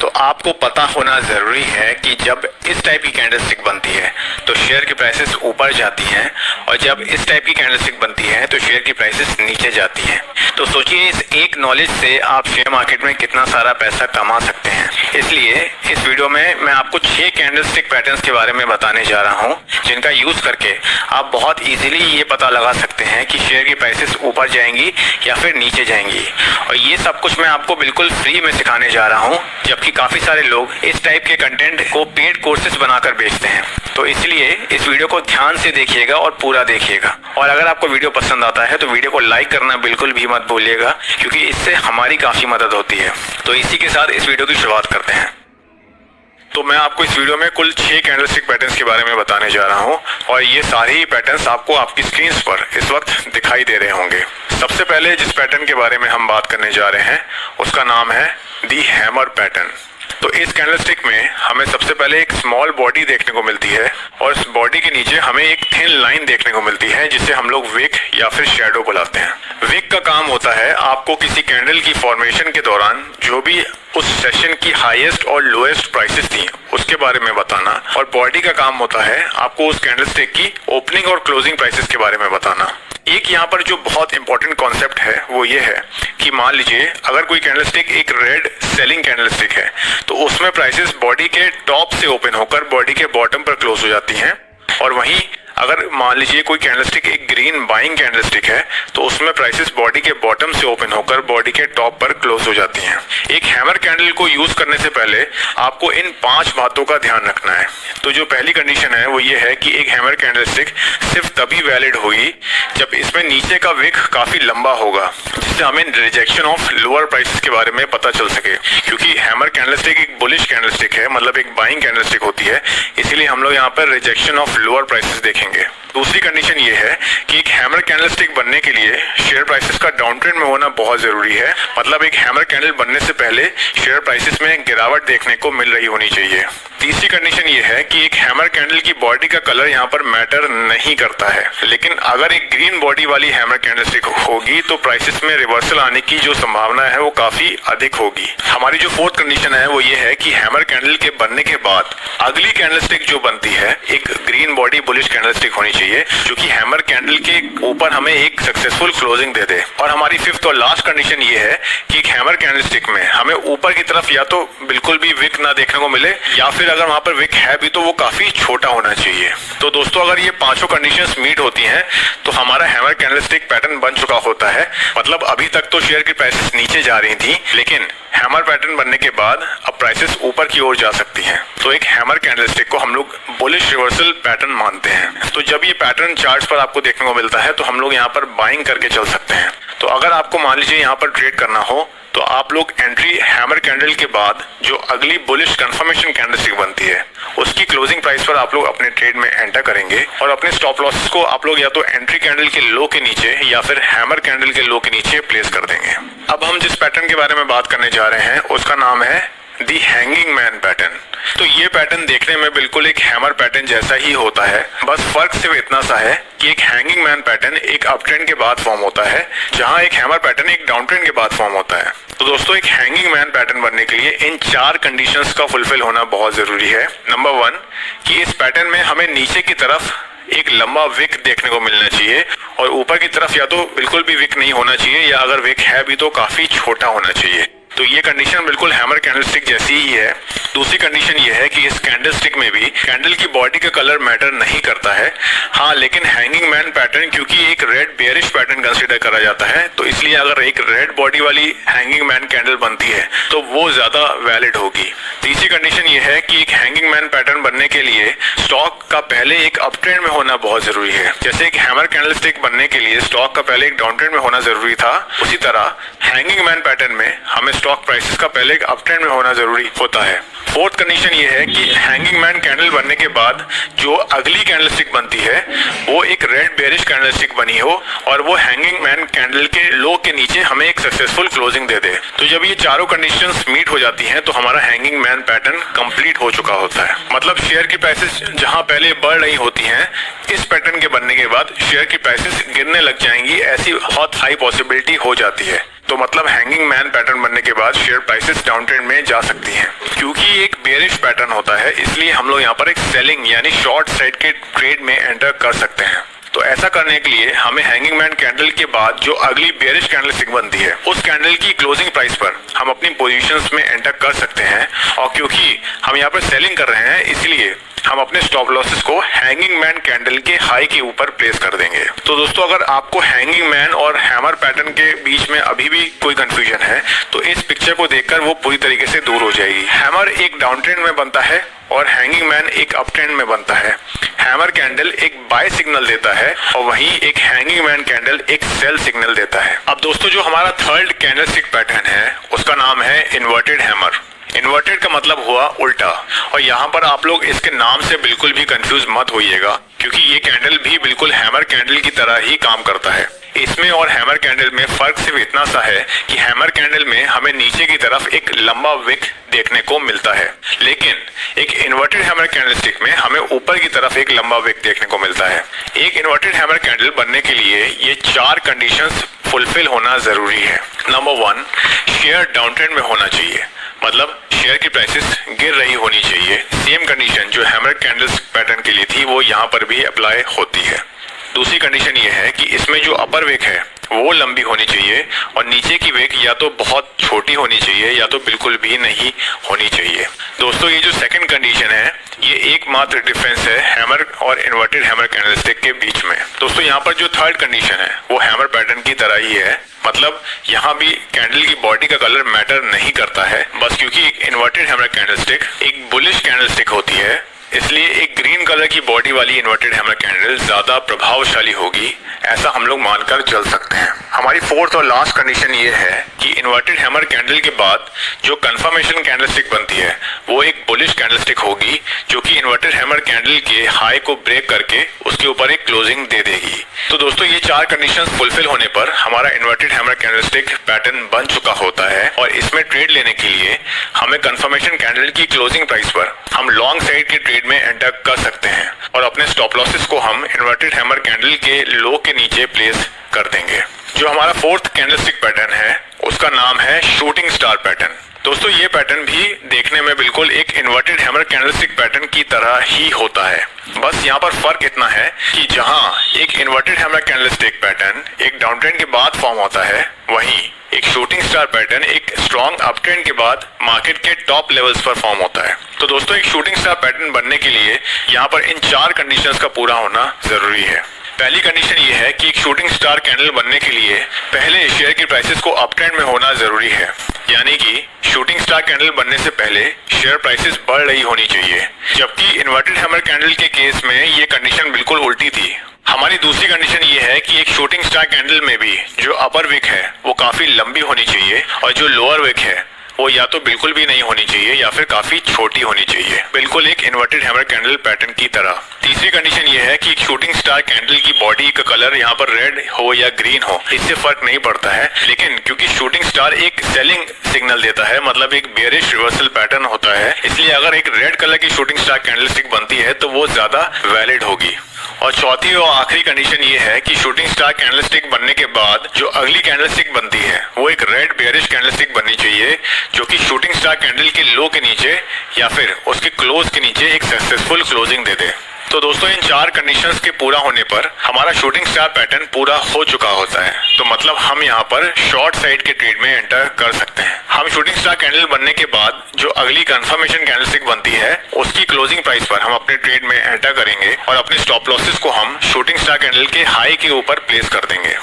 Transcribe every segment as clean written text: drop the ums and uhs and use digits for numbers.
तो आपको पता होना जरूरी है कि जब इस टाइप की कैंडलस्टिक बनती है तो शेयर की प्राइसेस ऊपर जाती हैं और जब इस टाइप की कैंडलस्टिक बनती है तो शेयर की प्राइसेस नीचे जाती हैं। तो सोचिए इस एक नॉलेज से आप शेयर मार्केट में कितना सारा पैसा कमा सकते हैं। इसलिए इस वीडियो में मैं आपको 6 कैंडलस्टिक पैटर्न्स के बारे में बताने जा रहा हूं, जिनका यूज करके आप बहुत इजीली ये पता लगा सकते हैं कि शेयर की प्राइसेस ऊपर जाएंगी या फिर नीचे जाएंगी। और ये सब कुछ मैं आपको बिल्कुल फ्री में सिखाने जा रहा हूँ, जबकि काफी सारे लोग इस टाइप के कंटेंट को पेड कोर्सेज बनाकर बेचते हैं। तो इसलिए इस वीडियो को ध्यान से देखिएगा और पूरा देखिएगा। और अगर आपको वीडियो पसंद आता है तो वीडियो को लाइक करना बिल्कुल भी मत भूलिएगा, क्योंकि इससे हमारी काफी मदद होती है। तो इसी के साथ इस वीडियो की शुरुआत करते हैं। तो मैं आपको इस वीडियो में कुल 6 कैंडलस्टिक पैटर्न्स के बारे में बताने जा रहा हूं और ये सारे ही पैटर्न्स आपको आपकी स्क्रीन पर इस वक्त दिखाई दे रहे होंगे। सबसे पहले जिस पैटर्न के बारे में हम बात करने जा रहे हैं उसका नाम है दी हैमर पैटर्न। तो इस कैंडलस्टिक में हमें सबसे पहले एक स्मॉल बॉडी देखने को मिलती है और इस बॉडी के नीचे हमें एक थिन लाइन देखने को मिलती है, जिसे हम लोग विक या फिर शैडो बुलाते हैं। विक का काम होता है आपको किसी कैंडल की फॉर्मेशन के दौरान जो भी उस सेशन की हाईएस्ट और लोएस्ट प्राइसेस थी उसके बारे में बताना, और बॉडी का काम होता है आपको उस कैंडलस्टिक की ओपनिंग और क्लोजिंग प्राइसेस के बारे में बताना। एक यहाँ पर जो बहुत इंपॉर्टेंट कॉन्सेप्ट है वो ये है कि मान लीजिए अगर कोई कैंडलस्टिक एक रेड सेलिंग कैंडलस्टिक है तो उसमें प्राइसेस बॉडी के टॉप से ओपन होकर बॉडी के बॉटम पर क्लोज हो जाती हैं, और वहीं अगर मान लीजिए कोई कैंडलस्टिक एक ग्रीन बाइंग कैंडलस्टिक है तो उसमें प्राइसेस बॉडी के बॉटम से ओपन होकर बॉडी के टॉप पर क्लोज हो जाती हैं। एक हैमर कैंडल को यूज करने से पहले आपको इन 5 बातों का ध्यान रखना है। तो जो पहली कंडीशन है वो ये है कि एक हैमर कैंडलस्टिक सिर्फ तभी वैलिड होगी जब इसमें नीचे का विक काफी लंबा होगा, जिससे हमें रिजेक्शन ऑफ लोअर प्राइसेस के बारे में पता चल सके। क्योंकि हैमर कैंडलस्टिक एक बुलिश कैंडलस्टिक है, मतलब एक बाइंग कैंडलस्टिक होती है, इसीलिए हम लोग यहाँ पर रिजेक्शन ऑफ लोअर प्राइसेस देखेंगे। दूसरी कंडीशन ये है कि एक हैमर कैंडलस्टिक बनने के लिए शेयर प्राइसेस का डाउन ट्रेंड में होना बहुत जरूरी है। मतलब एक हैमर कैंडल बनने से पहले शेयर प्राइसेस में गिरावट देखने को मिल रही होनी चाहिए। तीसरी कंडीशन ये है कि एक हैमर कैंडल की बॉडी का कलर यहाँ पर मैटर नहीं करता है, लेकिन अगर एक ग्रीन बॉडी वाली हैमर कैंडलस्टिक होगी तो प्राइसेस में रिवर्सल आने की जो संभावना है वो काफी अधिक होगी। हमारी जो फोर्थ कंडीशन है वो ये है कि हैमर कैंडल के बनने के बाद अगली कैंडलस्टिक जो बनती है एक ग्रीन बॉडी बुलिश कैंडलस्टिक होनी चाहिए, जो कि हैमर कैंडल के ऊपर हमें एक सक्सेसफुल क्लोजिंग दे दे। और हमारी फिफ्थ और लास्ट कंडीशन ये है कि एक हैमर कैंडलस्टिक में हमें ऊपर की तरफ या तो बिल्कुल भी विक ना देखने को मिले, या फिर अगर वहां पर विक है भी तो वो काफी छोटा होना चाहिए। तो दोस्तों अगर ये 5 कंडीशंस मीट होती हैं तो हमारा हैमर कैंडलस्टिक पैटर्न बन चुका होता है। मतलब अभी तक तो शेयर की प्राइसेस नीचे जा रही थी, लेकिन हैमर पैटर्न बनने के बाद अब प्राइसेस ऊपर की ओर जा सकती हैं। तो एक हैमर कैंडलस्टिक को हम लोग बुलिश रिवर्सल पैटर्न मानते हैं। तो जब ये पैटर्न चार्ट्स पर आपको देखने को मिलता है तो हम लोग यहाँ पर बाइंग करके चल सकते हैं। तो अगर आपको मान लीजिए यहाँ पर ट्रेड करना हो तो आप लोग एंट्री हैमर कैंडल के बाद जो अगली बुलिश कंफर्मेशन कैंडलस्टिक बनती है उसकी क्लोजिंग प्राइस पर आप लोग अपने ट्रेड में एंटर करेंगे, और अपने स्टॉप लॉसेस को आप लोग या तो एंट्री कैंडल के लो के नीचे या फिर हैमर कैंडल के लो के नीचे प्लेस कर देंगे। अब हम जिस पैटर्न के बारे में बात करने जा रहे हैं उसका नाम है दी हैंगिंग मैन पैटर्न। तो ये पैटर्न देखने में बिल्कुल एक हैमर पैटर्न जैसा ही होता है, बस फर्क सिर्फ इतना सा है कि एक हैंगिंग मैन पैटर्न एक अप ट्रेंड के बाद फॉर्म होता है, जहां एक हैमर पैटर्न एक डाउन ट्रेंड के बाद फॉर्म होता है। तो दोस्तों एक हैंगिंग मैन पैटर्न बनने के लिए इन 4 कंडीशंस का फुलफिल होना बहुत जरूरी है। नंबर 1 कि इस पैटर्न में हमें नीचे की तरफ एक लंबा विक देखने को मिलना चाहिए, और ऊपर की तरफ या तो बिल्कुल भी विक नहीं होना चाहिए, या अगर विक है भी तो काफी छोटा होना चाहिए। तो ये कंडीशन बिल्कुल हैमर कैंडलस्टिक जैसी ही है। दूसरी कंडीशन ये है कि इस कैंडलस्टिक में भी कैंडल की बॉडी का कलर मैटर नहीं करता है। हाँ, लेकिन हैंगिंग मैन पैटर्न क्योंकि एक रेड बेयरिश पैटर्न कंसीडर करा जाता है, तो इसलिए अगर एक रेड बॉडी वाली हैंगिंग मैन कैंडल बनती है तो वो ज्यादा वैलिड होगी। तीसरी कंडीशन ये है कि एक हैंगिंग मैन पैटर्न बनने के लिए स्टॉक का पहले एक अप ट्रेंड में होना बहुत जरूरी है। जैसे एक हैमर कैंडलस्टिक बनने के लिए स्टॉक का पहले एक डाउन ट्रेंड में होना जरूरी था, उसी तरह हैंगिंग मैन पैटर्न में हमें स्टॉक प्राइसेस का पहले एक अप ट्रेंड में होना जरूरी होता है। फोर्थ कंडीशन ये है कि हैंगिंग मैन कैंडल बनने के बाद जो अगली कैंडलस्टिक बनती है वो एक रेड बेयरिश कैंडलस्टिक बनी हो, और वो हैंगिंग मैन कैंडल के लो के नीचे हमें एक सक्सेसफुल क्लोजिंग दे दे। तो जब ये चारों कंडीशंस मीट हो जाती हैं तो हमारा हैंगिंग मैन पैटर्न कंप्लीट हो चुका होता है। मतलब शेयर की प्राइसेस जहां पहले बढ़ रही होती हैं, इस पैटर्न के बनने के बाद शेयर की प्राइसेस गिरने लग जाएंगी, ऐसी बहुत हाई पॉसिबिलिटी हो जाती है। तो मतलब हैंगिंग मैन पैटर्न बनने के बाद शेयर प्राइसेस डाउन ट्रेंड में जा सकती हैं। क्योंकि एक बेरिश पैटर्न होता है, इसलिए हम लोग यहाँ पर एक सेलिंग यानी शॉर्ट साइड के ट्रेड में एंटर कर सकते हैं। तो ऐसा करने के लिए हमें हैंगिंग मैन कैंडल के बाद जो अगली बेरिश कैंडलस्टिक बनती है, उस कैंडल की क्लोजिंग प्राइस पर हम अपनी पोजीशंस में एंटर कर सकते हैं। और क्योंकि हम यहाँ पर सेलिंग कर रहे हैं, इसलिए हम अपने स्टॉप लॉसेस को हैंगिंग मैन कैंडल के हाई के ऊपर प्लेस कर देंगे। तो दोस्तों, अगर आपको हैंगिंग मैन और हैमर पैटर्न के बीच में अभी भी कोई कंफ्यूजन है, तो इस पिक्चर को देखकर वो पूरी तरीके से दूर हो जाएगी। हैमर एक डाउन ट्रेंड में बनता है और हैंगिंग मैन एक अप ट्रेंड में बनता है। हैमर कैंडल एक बाय सिग्नल देता है और वहीं एक हैंगिंग मैन कैंडल एक सेल सिग्नल देता है। अब दोस्तों, जो हमारा थर्ड कैंडलस्टिक पैटर्न है, उसका नाम है इन्वर्टेड हैमर। इन्वर्टेड का मतलब हुआ उल्टा, और यहाँ पर आप लोग इसके नाम से बिल्कुल भी कंफ्यूज मत होइएगा, क्योंकि ये कैंडल भी बिल्कुल हैमर कैंडल की तरह ही काम करता है। इसमें और हैमर कैंडल में फर्क सिर्फ इतना सा है कि हैमर कैंडल में हमें नीचे की तरफ एक लंबा विक देखने को मिलता है, लेकिन एक इन्वर्टेड हैमर कैंडलस्टिक में हमें ऊपर की तरफ एक लंबा विक देखने को मिलता है। एक इन्वर्टेड हैमर कैंडल बनने के लिए ये 4 कंडीशंस फुलफिल होना जरूरी है। नंबर 1, शेयर डाउन ट्रेंड में होना चाहिए, मतलब शेयर की प्राइसेस गिर रही होनी चाहिए। सेम कंडीशन जो हैमर कैंडल्स पैटर्न के लिए थी, वो यहाँ पर भी अप्लाई होती है। दूसरी कंडीशन ये है कि इसमें जो अपर विक है वो लंबी होनी चाहिए और नीचे की विक या तो बहुत छोटी होनी चाहिए या तो बिल्कुल भी नहीं होनी चाहिए। दोस्तों, ये जो सेकंड कंडीशन है, ये एकमात्र डिफरेंस है हैमर और इन्वर्टेड हैमर कैंडलस्टिक के बीच में। दोस्तों, यहाँ पर जो थर्ड कंडीशन है वो हैमर पैटर्न की तरह ही है, मतलब यहाँ भी कैंडल की बॉडी का कलर मैटर नहीं करता है। बस क्योंकि एक इन्वर्टेड हैमर कैंडलस्टिक एक बुलिश कैंडलस्टिक होती है, इसलिए एक ग्रीन कलर की बॉडी वाली इन्वर्टेड हैमर कैंडल ज्यादा प्रभावशाली होगी, ऐसा हम लोग मानकर चल सकते हैं। हमारी फोर्थ और लास्ट कंडीशन ये है कि इन्वर्टेड हैमर कैंडल के बाद जो कंफर्मेशन कैंडलस्टिक बनती है वो एक बुलिश कैंडलस्टिक होगी, जो कि इन्वर्टेड हैमर कैंडल के हाई को ब्रेक करके उसके ऊपर एक क्लोजिंग दे देगी। तो दोस्तों, ये 4 कंडीशंस फुलफिल होने पर हमारा इन्वर्टेड हैमर कैंडलस्टिक पैटर्न बन चुका होता है, और इसमें ट्रेड लेने के लिए हमें कंफर्मेशन कैंडल की क्लोजिंग प्राइस पर हम लॉन्ग साइड के ट्रेड में एंटर कर सकते हैं और अपने स्टॉप लॉसेस को हम इन्वर्टेड हैमर कैंडल के लो के नीचे प्लेस कर देंगे। जो हमारा फोर्थ कैंडलस्टिक पैटर्न है, उसका नाम है शूटिंग स्टार पैटर्न। दोस्तों, ये पैटर्न भी देखने में बिल्कुल एक इन्वर्टेड हैमर कैंडलस्टिक पैटर्न की तरह ही होता है। बस यहाँ पर फर्क इतना है कि जहाँ एक इन्वर्टेड हैमर कैंडलस्टिक पैटर्न एक डाउन ट्रेंड के बाद फॉर्म होता है, वहीं एक शूटिंग स्टार पैटर्न एक स्ट्रॉन्ग अप ट्रेंड के बाद मार्केट के टॉप लेवल्स पर फॉर्म होता है। तो दोस्तों, एक शूटिंग स्टार पैटर्न बनने के लिए यहाँ पर इन 4 कंडीशंस का पूरा होना जरूरी है। पहली कंडीशन ये है कि एक शूटिंग स्टार कैंडल बनने के लिए पहले शेयर की प्राइसेस को अप ट्रेंड में होना जरूरी है, यानी कि शूटिंग स्टार कैंडल बनने से पहले शेयर प्राइसेस बढ़ रही होनी चाहिए, जबकि इन्वर्टेड हैमर कैंडल के केस में ये कंडीशन बिल्कुल उल्टी थी। हमारी दूसरी कंडीशन ये है कि एक शूटिंग स्टार कैंडल में भी जो अपर विक है वो काफी लंबी होनी चाहिए और जो लोअर विक है वो या तो बिल्कुल भी नहीं होनी चाहिए या फिर काफी छोटी होनी चाहिए, बिल्कुल एक इन्वर्टेड हैमर कैंडल पैटर्न की तरह। तीसरी कंडीशन ये है कि एक शूटिंग स्टार कैंडल की बॉडी का कलर यहाँ पर रेड हो या ग्रीन हो, इससे फर्क नहीं पड़ता है, लेकिन क्योंकि शूटिंग स्टार एक सेलिंग सिग्नल देता है, मतलब एक बेरिश रिवर्सल पैटर्न होता है, इसलिए अगर एक रेड कलर की शूटिंग स्टार कैंडलस्टिक बनती है तो वो ज्यादा वैलिड होगी। और चौथी और आखिरी कंडीशन ये है कि शूटिंग स्टार कैंडलस्टिक बनने के बाद जो अगली कैंडलस्टिक बनती है वो एक रेड बेयरिश कैंडलस्टिक बननी चाहिए, जो कि शूटिंग स्टार कैंडल के लो के नीचे या फिर उसके क्लोज के नीचे एक सक्सेसफुल क्लोजिंग दे दे। तो दोस्तों, इन 4 कंडीशंस के पूरा होने पर हमारा शूटिंग स्टार पैटर्न पूरा हो चुका होता है। तो मतलब हम यहाँ पर शॉर्ट साइड के ट्रेड में एंटर कर सकते हैं। हम शूटिंग स्टार कैंडल बनने के बाद जो अगली कंफर्मेशन कैंडलस्टिक बनती है उसकी क्लोजिंग प्राइस पर हम अपने ट्रेड में एंटर करेंगे और अपने स्टॉप लॉसेस को हम शूटिंग स्टार कैंडल के हाई के ऊपर प्लेस कर देंगे।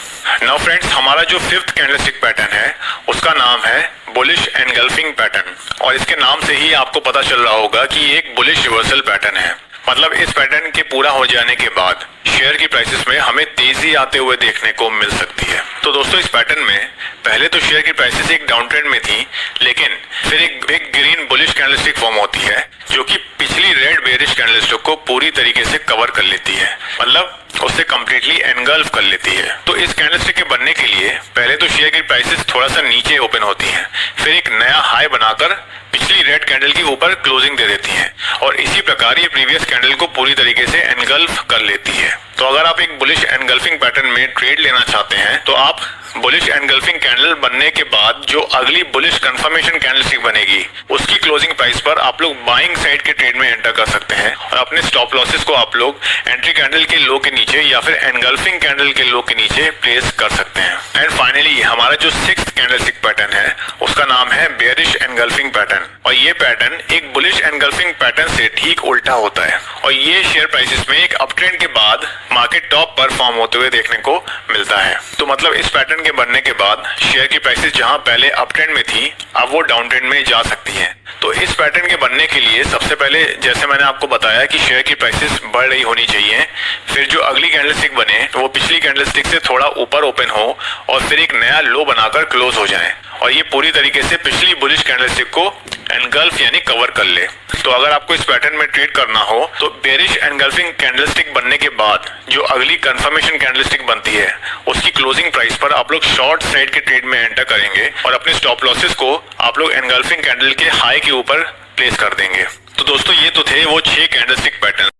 नाउ फ्रेंड्स, हमारा जो 5th कैंडलस्टिक पैटर्न है उसका नाम है बुलिश एनगल्फिंग पैटर्न, और इसके नाम से ही आपको पता चल रहा होगा कि ये एक बुलिश रिवर्सल पैटर्न है। मतलब इस पैटर्न के पूरा हो जाने के बाद शेयर की प्राइसेस में हमें तेजी आते हुए देखने को मिल सकती है। तो दोस्तों, इस पैटर्न में पहले तो शेयर की प्राइसेस एक डाउन ट्रेंड में थी, लेकिन फिर एक big green bullish candlestick form होती है जो कि पिछली रेड बेरिश कैंडलस्टिक को पूरी तरीके से कवर कर लेती है, मतलब उससे कंप्लीटली एनगल्फ कर लेती है। तो इस कैंडलस्टिक के बनने के लिए पहले तो शेयर की प्राइसेस थोड़ा सा नीचे ओपन होती हैं, फिर एक नया हाई बनाकर पिछली रेड कैंडल के ऊपर क्लोजिंग दे देती है, और इसी प्रकार ये प्रीवियस कैंडल को पूरी तरीके से एनगल्फ कर लेती है। तो अगर आप एक बुलिश एनगल्फिंग पैटर्न में ट्रेड लेना चाहते हैं तो आप बुलिश एनगल्फिंग कैंडल बनने के बाद जो अगली बुलिश कंफर्मेशन कैंडलस्टिक बनेगी उसकी क्लोजिंग प्राइस पर आप लोग बाइंग साइड के ट्रेड में एंटर कर सकते हैं और अपने स्टॉप लॉसेस को आप लोग एंट्री कैंडल के लो के नीचे या फिर एनगल्फिंग कैंडल के लो के नीचे प्लेस कर सकते हैं। एंड फाइनली हमारा जो सिक्स्थ कैंडलस्टिक पैटर्न है उसका नाम है बेयरिश एनगल्फिंग पैटर्न और ये पैटर्न एक बुलिश एनगल्फिंग पैटर्न से ठीक उल्टा होता है और ये शेयर प्राइसेस में एक अपट्रेंड के बाद मार्केट टॉप पर फॉर्म होते हुए देखने को मिलता है। तो मतलब इस पैटर्न के बनने के बाद शेयर की प्राइसेस जहां पहले अप ट्रेंड में थी अब वो डाउन ट्रेंड में जा सकती हैं। तो इस पैटर्न के बनने के लिए सबसे पहले जैसे मैंने आपको बताया कि शेयर की प्राइसेस बढ़ रही होनी चाहिए, फिर जो अगली कैंडलस्टिक बने तो वो पिछली कैंडलस्टिक से थोड़ा ऊपर ओपन हो और फिर एक नया लो बनाकर क्लोज हो जाए और ये पूरी तरीके से पिछली बुलिश कैंडलस्टिक को एनगल्फ यानी कवर कर ले। तो अगर आपको इस पैटर्न में ट्रेड करना हो तो बेरिश एनगल्फिंग कैंडलस्टिक बनने के बाद जो अगली कंफर्मेशन कैंडलस्टिक बनती है उसकी क्लोजिंग प्राइस पर आप लोग शॉर्ट साइड के ट्रेड में एंटर करेंगे और अपने स्टॉप लॉसेस को आप लोग एनगल्फिंग कैंडल के हाई के ऊपर प्लेस कर देंगे। तो दोस्तों ये तो थे वो 6 कैंडलस्टिक पैटर्न।